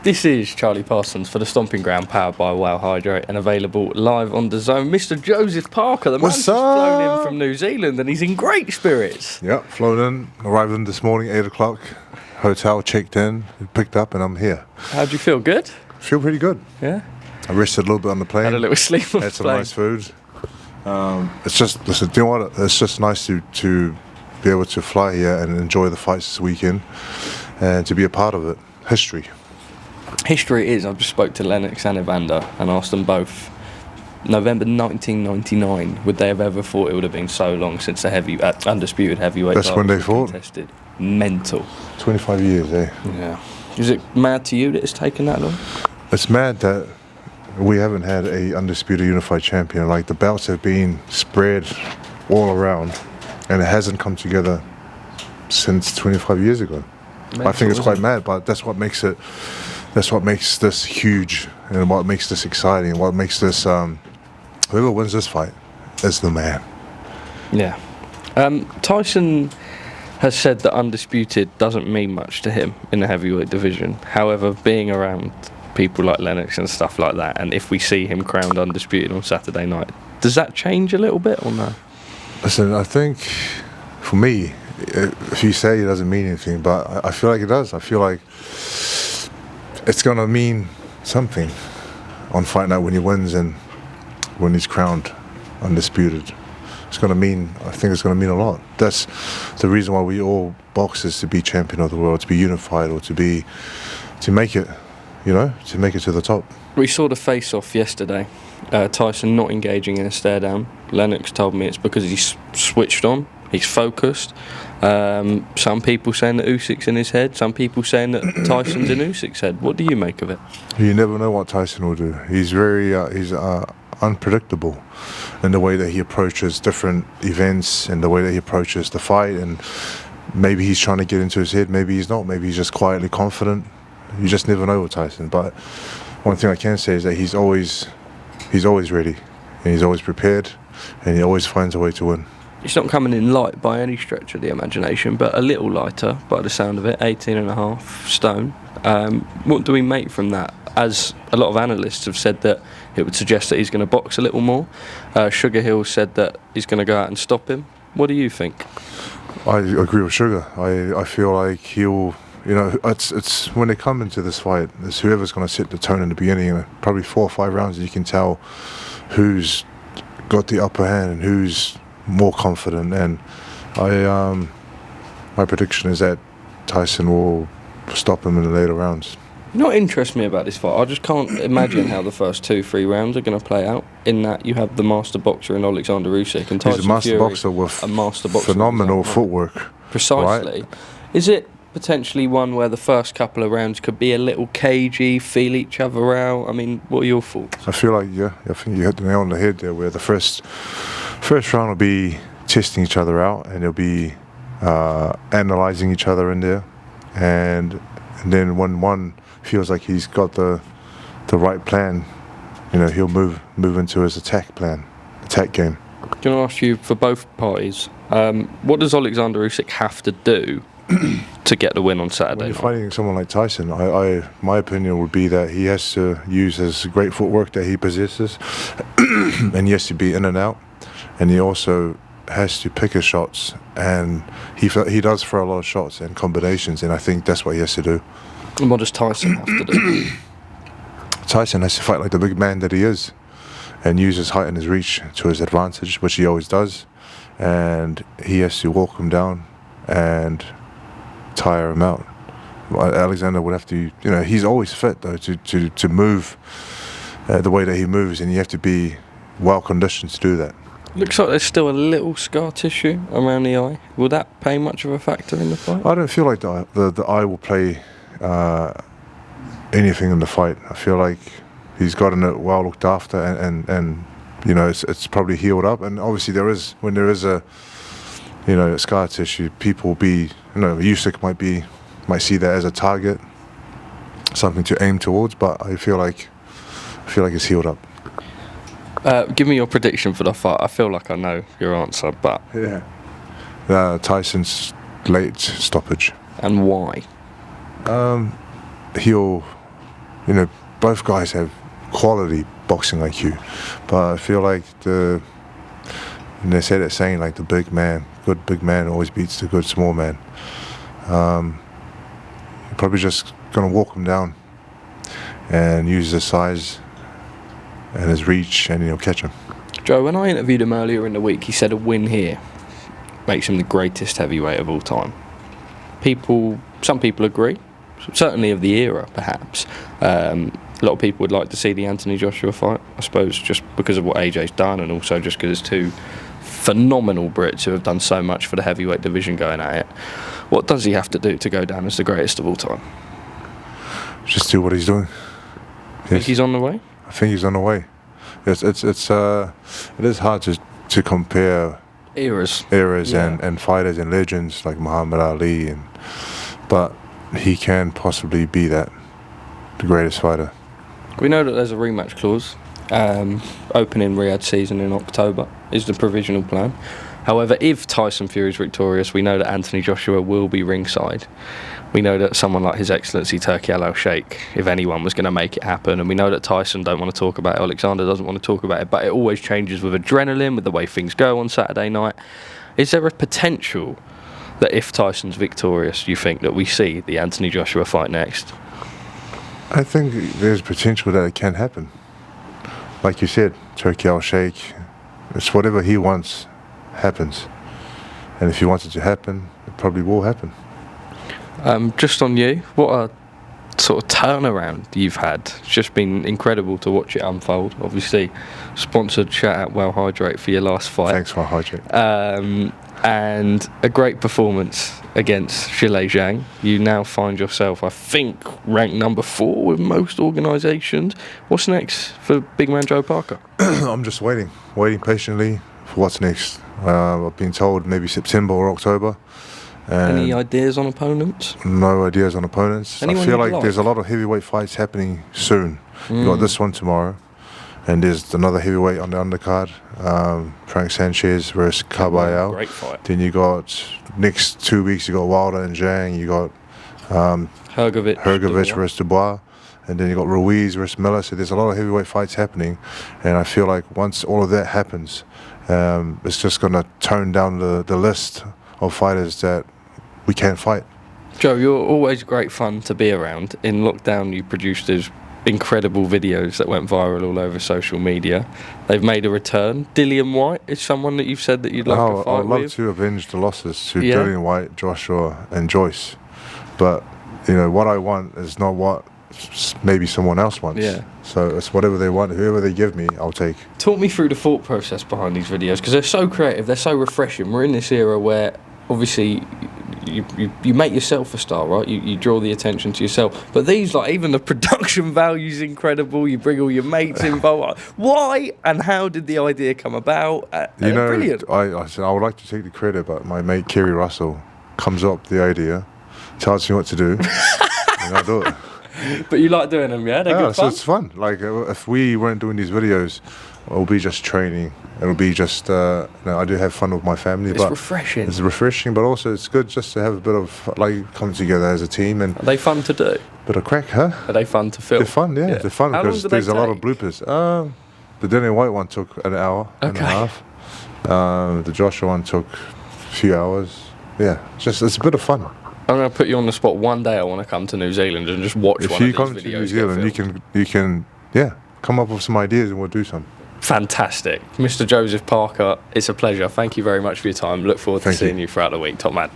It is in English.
This is Charlie Parsons for the Stomping Ground, powered by Wow Hydrate and available live on DAZN. Mr. Joseph Parker, the man's just flown in from New Zealand and he's in great spirits. Yep, flown in, arrived in this morning, 8 o'clock, hotel, checked in, picked up, and I'm here. How do you feel? Good? Feel pretty good. Yeah? I rested a little bit on the plane. Had a little sleep on the plane. Had some nice food. It's just, listen, do you know what? It's just nice to be able to fly here and enjoy the fights this weekend and to be a part of it. History. History is, I just spoke to Lennox and Evander and asked them both, November 1999, would they have ever thought it would have been so long since the undisputed heavyweight That's when they fought? Contested. Mental. 25 years, eh? Yeah. Is it mad to you that it's taken that long? It's mad that we haven't had a undisputed unified champion. Like, the belts have been spread all around and it hasn't come together since 25 years ago. Mental, I think it's quite mad, but that's what makes it. That's what makes this huge, and what makes this exciting, and what makes this. Whoever wins this fight is the man. Yeah. Tyson has said that undisputed doesn't mean much to him in the heavyweight division. However, being around people like Lennox and stuff like that, and if we see him crowned undisputed on Saturday night, does that change a little bit or no? Listen, I think for me, if you say it doesn't mean anything, but I feel like it does. I feel like it's going to mean something on fight night when he wins and when he's crowned undisputed. It's going to mean, I think it's going to mean a lot. That's the reason why we all box is to be champion of the world, to be unified, or to make it, to make it to the top. We saw the face-off yesterday. Tyson not engaging in a stare down. Lennox told me it's because he's switched on. He's focused. Some people saying that Usyk's in his head. Some people saying that Tyson's in Usyk's head. What do you make of it? You never know what Tyson will do. He's very unpredictable in the way that he approaches different events and the way that he approaches the fight. And maybe he's trying to get into his head. Maybe he's not. Maybe he's just quietly confident. You just never know with Tyson. But one thing I can say is that he's always ready, and he's always prepared, and he always finds a way to win. It's not coming in light by any stretch of the imagination, but a little lighter by the sound of it, 18.5 stone. What do we make from that? As a lot of analysts have said that it would suggest that he's going to box a little more. Sugar Hill said that he's going to go out and stop him. What do you think? I agree with Sugar. I feel like he'll, it's when they come into this fight, it's whoever's going to set the tone in the beginning. Probably 4 or 5 rounds, you can tell who's got the upper hand and who's more confident, and my prediction is that Tyson will stop him in the later rounds. You know what interests me about this fight? I just can't imagine how the first 2-3 rounds are going to play out. In that you have the master boxer in Oleksandr Usyk and Tyson Fury, a master boxer phenomenal footwork. Precisely. Right? Is it potentially one where the first couple of rounds could be a little cagey, feel each other out? I mean, what are your thoughts? I feel like, I think you hit the nail on the head there, where the first round will be testing each other out, and they'll be analysing each other in there, and then when one feels like he's got the right plan, he'll move into his attack game. Can I ask you, for both parties, what does Oleksandr Usyk have to do to get the win on Saturday? When you're fighting someone like Tyson, my opinion would be that he has to use his great footwork that he possesses, and he has to be in and out, and he also has to pick his shots, and he does throw a lot of shots and combinations, and I think that's what he has to do. And what does Tyson have to do? Tyson has to fight like the big man that he is, and use his height and his reach to his advantage, which he always does, and he has to walk him down and tire him out. Alexander would have to, he's always fit though to move the way that he moves, and you have to be well conditioned to do that. Looks like there's still a little scar tissue around the eye. Will that play much of a factor in the fight? I don't feel like the eye will play anything in the fight. I feel like he's gotten it well looked after, and it's probably healed up. And obviously when there is a scar tissue, people will be, Usyk might see that as a target, something to aim towards. But I feel like it's healed up. Give me your prediction for the fight. I feel like I know your answer, but Tyson's late stoppage. And why? he'll, both guys have quality boxing IQ, but I feel like and they say that saying, like, the good big man always beats the good small man. You're probably just gonna walk him down and use his size and his reach, and he'll catch him. Joe, when I interviewed him earlier in the week, he said a win here makes him the greatest heavyweight of all time. Some people agree, certainly of the era, perhaps. A lot of people would like to see the Anthony Joshua fight, I suppose, just because of what AJ's done, and also just because it's two phenomenal Brits who have done so much for the heavyweight division going at it. What does he have to do to go down as the greatest of all time? Just do what he's doing. Think he's on the way? I think he's on the way. It is hard to compare eras yeah. and fighters and legends like Muhammad Ali, but he can possibly be the greatest fighter. We know that there's a rematch clause. Opening Riyadh season in October is the provisional plan. However, if Tyson Fury is victorious, we know that Anthony Joshua will be ringside. We know that someone like His Excellency Turki Al-Sheikh, if anyone was going to make it happen, and we know that Tyson don't want to talk about it, Oleksandr doesn't want to talk about it, but it always changes with adrenaline, with the way things go on Saturday night. Is there a potential that if Tyson's victorious, you think that we see the Anthony Joshua fight next? I think there's potential that it can happen. Like you said, Turki Al-Sheikh, it's whatever he wants happens. And if he wants it to happen, it probably will happen. Just on you, what a sort of turnaround you've had. It's just been incredible to watch it unfold. Obviously, sponsored shout out Wow Hydrate for your last fight. Thanks, Wow Hydrate. And a great performance against Shilei Zhang. You now find yourself, I think, ranked number 4 with most organisations. What's next for big man Joe Parker? I'm just waiting patiently for what's next. I've been told maybe September or October. Any ideas on opponents? No ideas on opponents. Anyone I feel like there's a lot of heavyweight fights happening soon. You got this one tomorrow, and there's another heavyweight on the undercard, Frank Sanchez versus Caballero. Great fight. Then you got next 2 weeks you got Wilder and Zhang. You got Hrgovic versus Dubois, and then you got Ruiz versus Miller. So there's a lot of heavyweight fights happening, and I feel like once all of that happens, it's just going to tone down the list of fighters that we can't fight. Joe, you're always great fun to be around. In lockdown, you produced those incredible videos that went viral all over social media. They've made a return. Dillian White is someone that you've said that you'd like to fight with. I'd love to avenge the losses to Dillian White, Joshua and Joyce. But, what I want is not what maybe someone else wants. Yeah. So it's whatever they want. Whoever they give me, I'll take. Talk me through the thought process behind these videos, because they're so creative, they're so refreshing. We're in this era where obviously you make yourself a star, right? You draw the attention to yourself. But these, like, even the production value's incredible. You bring all your mates involved. Why and how did the idea come about? Brilliant. I said I would like to take the credit, but my mate Kerry Russell comes up with the idea, tells me what to do, and I do it. But you like doing them, yeah? They're good fun? So it's fun. Like, if we weren't doing these videos, it'll be just training. It'll be just, I do have fun with my family. It's refreshing. It's refreshing, but also it's good just to have a bit of, like, coming together as a team. And are they fun to do? Bit of crack, huh? Are they fun to film? They're fun, yeah. They're fun because there's a lot of bloopers. The Dillian White one took an hour and a half. The Joshua one took a few hours. Yeah, it's a bit of fun. I'm going to put you on the spot. One day I want to come to New Zealand and just watch one of these videos. If you come to New Zealand, you can come up with some ideas and we'll do some. Fantastic. Mr. Joseph Parker, it's a pleasure. Thank you very much for your time. Look forward to seeing you throughout the week. Top man.